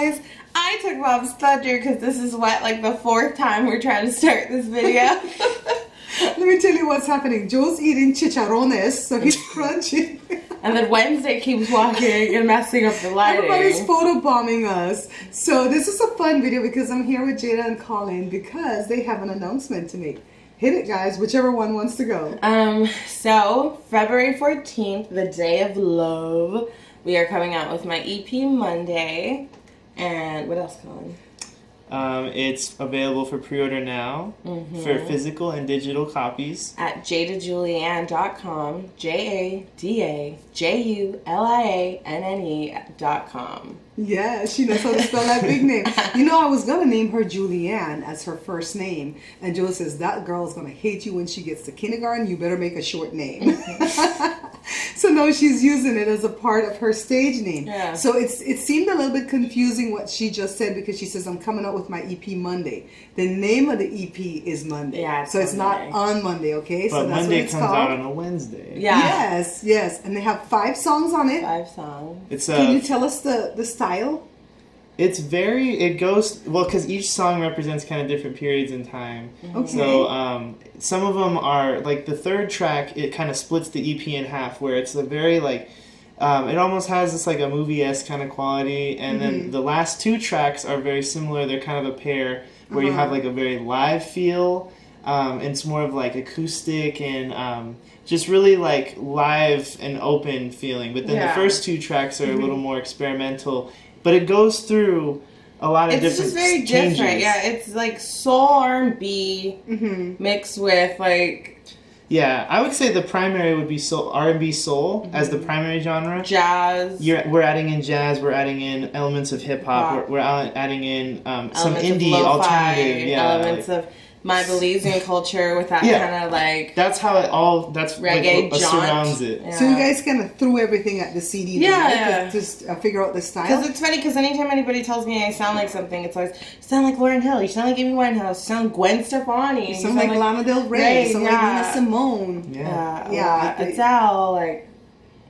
guys, I took Bob's thunder because this is what, like the fourth time we're trying to start this video. Let me tell you what's happening. Joe's eating chicharrones, so he's crunching. And then Wednesday keeps walking and messing up the lighting. Everybody's photobombing us. So this is a fun video because I'm here with Jada and Collin because they have an announcement to make. Hit it, guys, whichever one wants to go. So February 14th, the day of love, we are coming out with my EP Monday. And what else, Collin? It's available for pre-order now for physical and digital copies at jadajulianne.com, JADAJULIANNE.com. Yeah, she knows how to spell that big name. You know, I was going to name her Julianne as her first name. And Joe says, that girl's going to hate you when she gets to kindergarten. You better make a short name. So no, she's using it as a part of her stage name. Yeah. So it seemed a little bit confusing what she just said because she says, I'm coming out with my EP Monday. The name of the EP is Monday. Yeah, so it's not on Monday, okay? But so that's Monday what it's comes called. out on a Wednesday. Yeah. Yes, yes. And they have 5 songs on it. 5 songs. It's Can you tell us the style? It goes, well, because each song represents kind of different periods in time. Okay. So some of them are, like the third track, it kind of splits the EP in half, where it's a very, like, it almost has this, like, a movie-esque kind of quality. And then the last 2 tracks are very similar. They're kind of a pair where you have, like, a very live feel. It's more of, like, acoustic and just really, like, live and open feeling. But then the first 2 tracks are a little more experimental. But it goes through a lot of different It's just very changes. different. Yeah, it's like soul R&B mixed with like... Yeah, I would say the primary would be soul, R&B soul as the primary genre. Jazz. We're adding in jazz. We're adding in elements of hip-hop. We're adding in some Elements indie of lo-fi, alternative. Yeah, elements of my Belizean culture with that kind of like... That's how it all... That's reggae like what surrounds it. Yeah. So you guys kind of threw everything at the CD. Yeah. Just figure out the style. Because it's funny, because anytime anybody tells me I sound like something, it's always, you sound like Lauryn Hill, you sound like Amy Winehouse, you sound like Gwen Stefani. You sound like Lana Del Rey, you sound like Nina Simone. Yeah. Adele, like...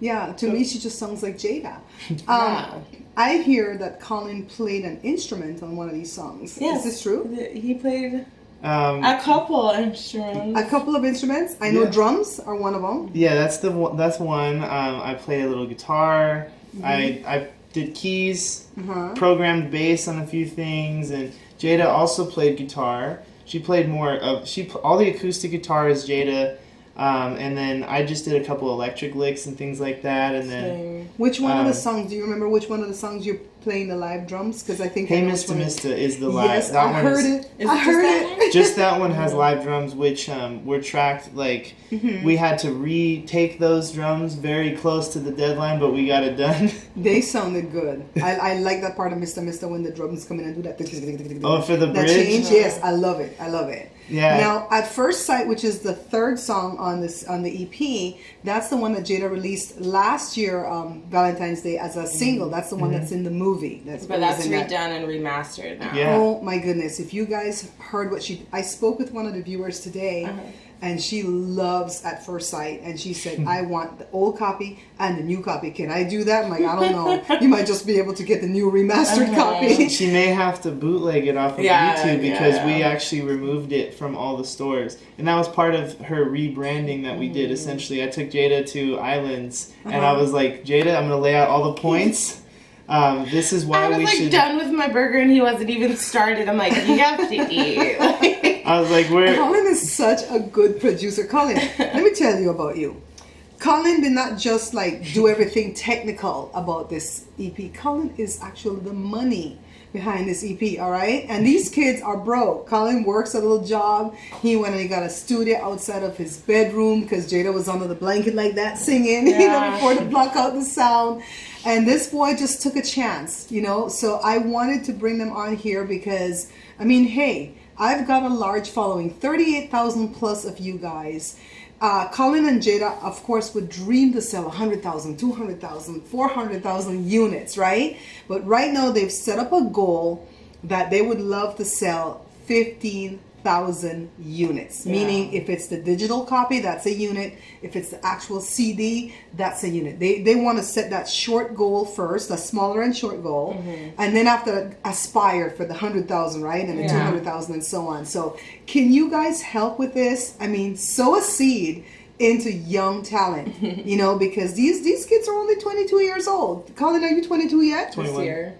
Yeah, to me she just sounds like Jada. I hear that Collin played an instrument on one of these songs. Yes. Is this true? He played... a couple instruments. A couple of instruments. I know drums are one of them. Yeah, that's one. I played a little guitar. I did keys. Programmed bass on a few things, and Jada also played guitar. She played more of all the acoustic guitar is Jada, and then I just did a couple electric licks and things like that. And then which one of the songs? Do you remember which one of the songs you're playing the live drums? Because I think Hey Mr. Mista is the live. Yes, I heard it. I heard it. Just that one has live drums, which were tracked like we had to retake those drums very close to the deadline, but we got it done. They sounded good. I like that part of Mr. Mista when the drums come in and do that. Oh, for the bridge? That change, yes, I love it. I love it. Yeah. Now, At First Sight, which is the 3rd song on the EP, that's the one that Jada released last year, Valentine's Day, as a single. That's the one that's in the movie. But that's redone and remastered now. Yeah. Oh my goodness! If you guys heard what I spoke with one of the viewers today, and she loves At First Sight, and she said, "I want the old copy and the new copy. Can I do that?" I'm like, I don't know. You might just be able to get the new remastered copy. She may have to bootleg it off of YouTube because we actually removed it from all the stores, and that was part of her rebranding that we did. Essentially, I took Jada to Islands, and I was like, Jada, I'm going to lay out all the points. This is why we should... done with my burger and he wasn't even started. I'm like, you have to eat. I was like, Collin is such a good producer. Collin, let me tell you about you. Collin did not just like do everything technical about this EP. Collin is actually the money behind this EP, all right? And these kids are broke. Collin works a little job. He went and he got a studio outside of his bedroom because Jada was under the blanket like that singing, before to block out the sound. And this boy just took a chance, So I wanted to bring them on here because, I mean, hey, I've got a large following, 38,000 plus of you guys. Collin and Jada, of course, would dream to sell 100,000, 200,000, 400,000 units, right? But right now they've set up a goal that they would love to sell 15,000 100,000 units. Meaning, if it's the digital copy, that's a unit. If it's the actual CD, that's a unit. They want to set that short goal first, a smaller and short goal, and then after aspire for the 100,000, right, and the 200,000 and so on. So, can you guys help with this? I mean, sow a seed into young talent, you know, because these kids are only 22 years old. Collin, are you 22 yet? 21. This year.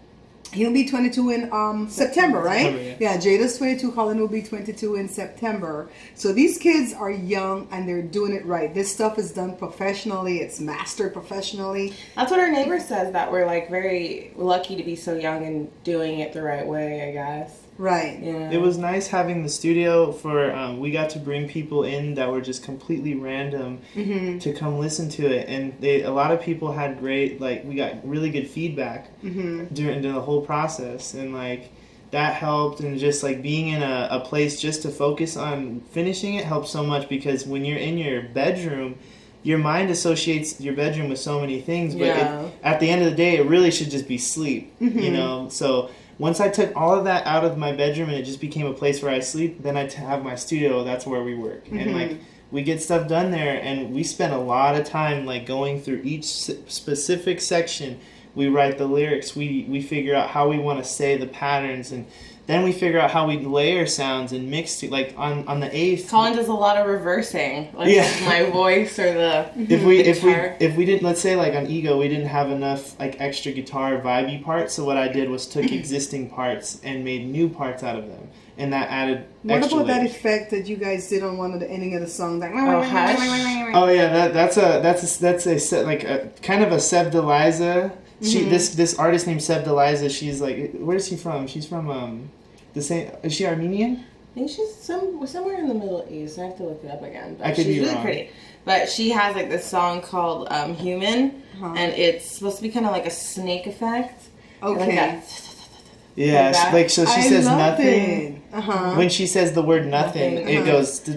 He'll be 22 in September, right? September, yeah, Jada's 22. Collin will be 22 in September. So these kids are young and they're doing it right. This stuff is done professionally. It's mastered professionally. That's what our neighbor says, that we're like very lucky to be so young and doing it the right way, I guess. Right. Yeah. It was nice having the studio for, we got to bring people in that were just completely random to come listen to it. And a lot of people had great, like, we got really good feedback during the whole process. And, like, that helped. And just, like, being in a place just to focus on finishing it helped so much, because when you're in your bedroom, your mind associates your bedroom with so many things. But at the end of the day, it really should just be sleep, you know? So once I took all of that out of my bedroom and it just became a place where I sleep, then I have my studio. That's where we work. And, like, we get stuff done there, and we spend a lot of time, like, going through each specific section. We write the lyrics. We figure out how we want to say the patterns, and then we figure out how we layer sounds and mix to, like, on the 8th. Collin does a lot of reversing, like my voice or the if we didn't, let's say, like, on Ego, we didn't have enough, like, extra guitar vibey parts. So what I did was took existing parts and made new parts out of them, and that added What extra about that layers. effect that you guys did on one of the ending of the song? Like, Hush. Oh yeah, that's a like a kind of a Seb Deliza. She this artist named Seb Deliza. She's like, where is she from? She's from the same. Is she Armenian? I think she's somewhere in the Middle East. I have to look it up again. But I could she's be really wrong. pretty. But she has like this song called Human, and it's supposed to be kind of like a snake effect. Okay. Like Yeah, that. like so she I says love nothing. it. When she says the word nothing, it goes.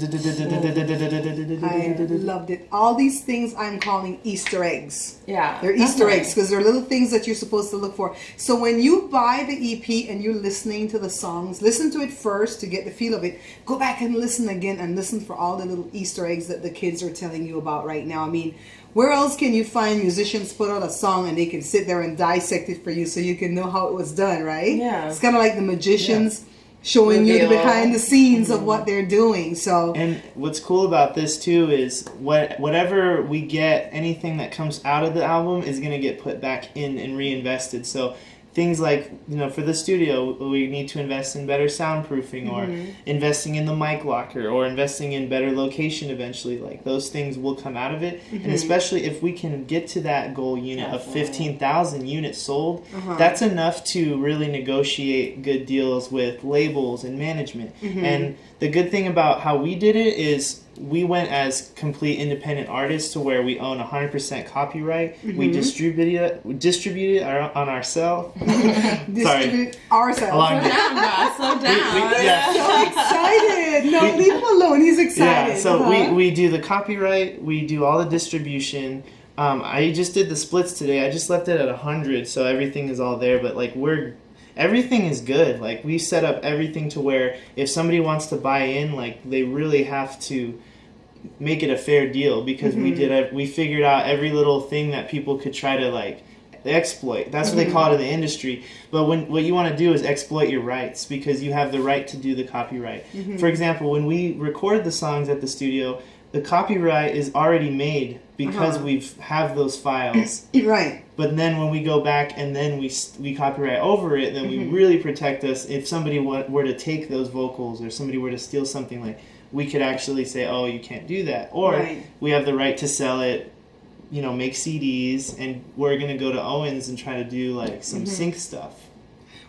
I loved it. All these things I'm calling Easter eggs. Yeah. They're Easter eggs because they're little things that you're supposed to look for. So when you buy the EP and you're listening to the songs, listen to it first to get the feel of it. Go back and listen again and listen for all the little Easter eggs that the kids are telling you about right now. I mean, where else can you find musicians put out a song and they can sit there and dissect it for you so you can know how it was done, right? Yeah. It's kind of like the magicians showing you the behind the scenes of what they're doing. So And what's cool about this too is whatever we get, anything that comes out of the album is going to get put back in and reinvested. So things like, you know, for the studio, we need to invest in better soundproofing, or investing in the mic locker, or investing in better location eventually. Like, those things will come out of it. And especially if we can get to that goal unit of 15,000 units sold, that's enough to really negotiate good deals with labels and management. And the good thing about how we did it is we went as complete independent artists to where we own 100% copyright. We distribute it on ourselves. distribute ourselves. Along Slow down, guys. Slow down. yeah. So excited. No, leave him alone. He's excited. Yeah, so we do the copyright, we do all the distribution. I just did the splits today. I just left it at 100, so everything is all there. But like everything is good. Like, we set up everything to where if somebody wants to buy in, like, they really have to make it a fair deal, because we figured out every little thing that people could try to, like, exploit. That's what they call it in the industry. But what you want to do is exploit your rights, because you have the right to do the copyright. For example, when we record the songs at the studio, the copyright is already made because we have those files. Right. But then when we go back and then we copyright over it, then we really protect us. If somebody were to take those vocals, or somebody were to steal something, like, we could actually say, oh, you can't do that. Or we have the right to sell it, you know, make CDs, and we're going to go to Owens and try to do, like, some sync stuff.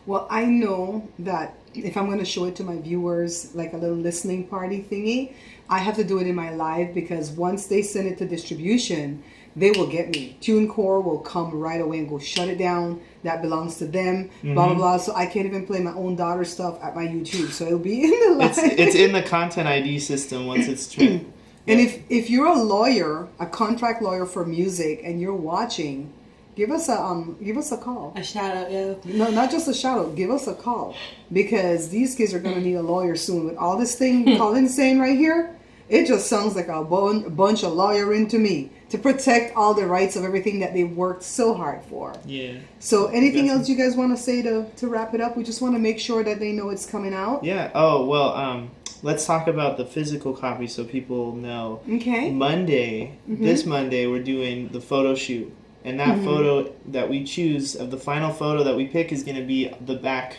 Well, I know that if I'm going to show it to my viewers, like a little listening party thingy, I have to do it in my live, because once they send it to distribution, they will get me. TuneCore will come right away and go shut it down. That belongs to them. Blah, blah, blah. So I can't even play my own daughter's stuff at my YouTube. So it'll be in the live. It's in the Content ID system once it's true. And if you're a lawyer, a contract lawyer for music, and you're watching, give us a call. A shout out, yo. No, not just a shout out. Give us a call, because these kids are gonna need a lawyer soon. With all this thing Colin's saying right here, it just sounds like a bunch of lawyering to me, to protect all the rights of everything that they worked so hard for. Yeah. So anything else you guys want to say to wrap it up? We just want to make sure that they know it's coming out. Yeah. Oh, well, let's talk about the physical copy so people know. Okay. Monday, this Monday, we're doing the photo shoot. And that photo that we choose, of the final photo that we pick, is going to be the back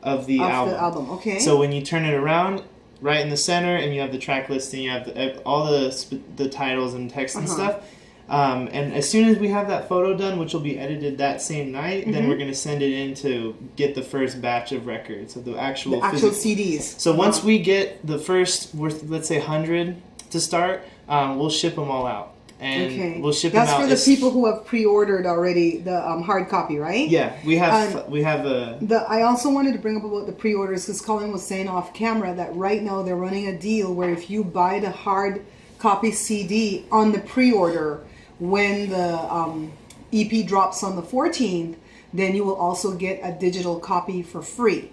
of the album. Okay. So when you turn it around, right in the center, and you have the track listing, you have all the titles and text and stuff. And as soon as we have that photo done, which will be edited that same night, then we're going to send it in to get the first batch of records, of the actual CDs. So once we get the first, let's say 100 to start, we'll ship them all out. And we'll ship them out. That's for the people who have pre-ordered already the hard copy, right? Yeah, we have I also wanted to bring up about the pre-orders, because Collin was saying off camera that right now they're running a deal where if you buy the hard copy CD on the pre-order, when the EP drops on the 14th, then you will also get a digital copy for free.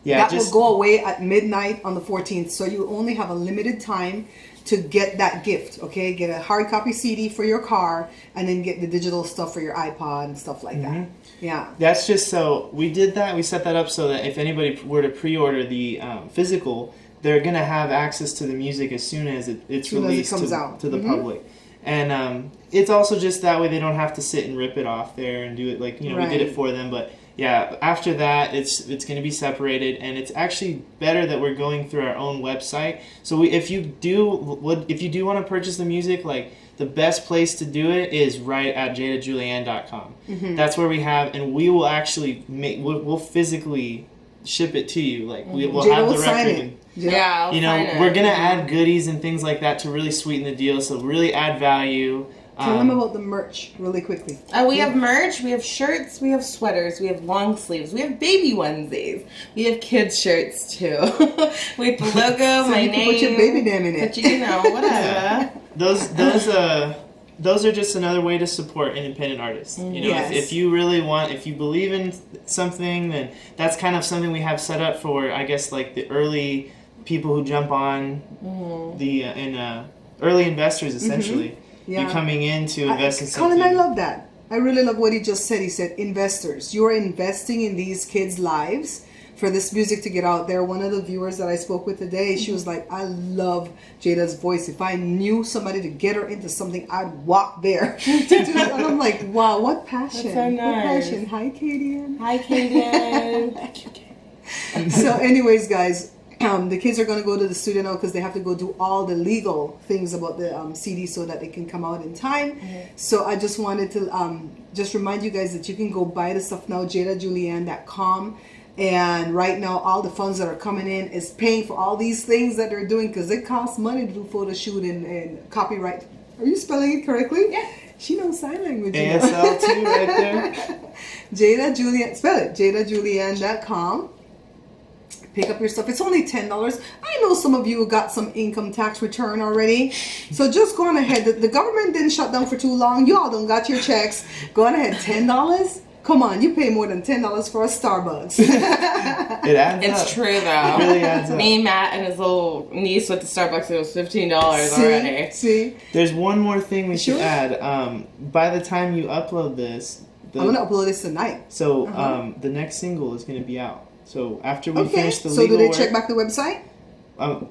Yeah, that will go away at midnight on the 14th, so you only have a limited time to get that gift, okay? Get a hard copy CD for your car, and then get the digital stuff for your iPod and stuff like that. Yeah. That's just so, we did that, we set that up so that if anybody were to pre-order the physical, they're going to have access to the music as soon as it's released to the public. And it's also just that way they don't have to sit and rip it off there and do it like, we did it for them, but yeah, after that, it's going to be separated, and it's actually better that we're going through our own website. So if you do want to purchase the music, like the best place to do it is right at jadajulianne.com. That's where we have, and we will actually we'll physically ship it to you. Like we'll have the record. We're gonna add goodies and things like that to really sweeten the deal. So really add value. Tell them about the merch really quickly. We have merch, we have shirts, we have sweaters, we have long sleeves, we have baby onesies, we have kids shirts too. With the logo, so my you name. Can put your baby name in it. But whatever. Those are just another way to support independent artists. If you really want, if you believe in something, then that's kind of something we have set up for, I guess, like the early people who jump on early investors, essentially. You coming in to invest in something. Collin, I love that. I really love what he just said. He said, investors. You are investing in these kids' lives for this music to get out there. One of the viewers that I spoke with today, she was like, I love Jada's voice. If I knew somebody to get her into something, I'd walk there to do it. And I'm like, wow, what passion. That's so nice. What passion. Hi, Kadian. Hi, Kadian. Thank you, Kadian. So anyways, guys, the kids are going to go to the studio now because they have to go do all the legal things about the CD so that they can come out in time. So I just wanted to just remind you guys that you can go buy the stuff now, jadajulianne.com. And right now, all the funds that are coming in is paying for all these things that they're doing, because it costs money to do photo shoot and copyright. Are you spelling it correctly? Yeah. She knows sign language. ASL too, right there. Jada Julianne, spell it, jadajulianne.com. Pick up your stuff. It's only $10. I know some of you got some income tax return already. So just go on ahead. The government didn't shut down for too long. You all don't got your checks. Go on ahead. $10? Come on, you pay more than $10 for a Starbucks. It adds up. It's true, though. It really adds up. Me, Matt, and his little niece went to Starbucks. It was $15 already. See? There's one more thing we should add. By the time you upload this... I'm going to upload this tonight. So the next single is going to be out. So after we finish the legal So do they work, check back the website?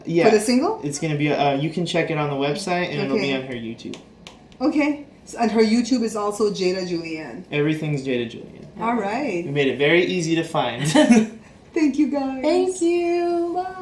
Yeah. For the single? It's going to be... you can check it on the website, and it'll be on her YouTube. Okay. And her YouTube is also Jada Julianne. Everything's Jada Julianne. All right. We made it very easy to find. Thank you, guys. Thank you. Bye.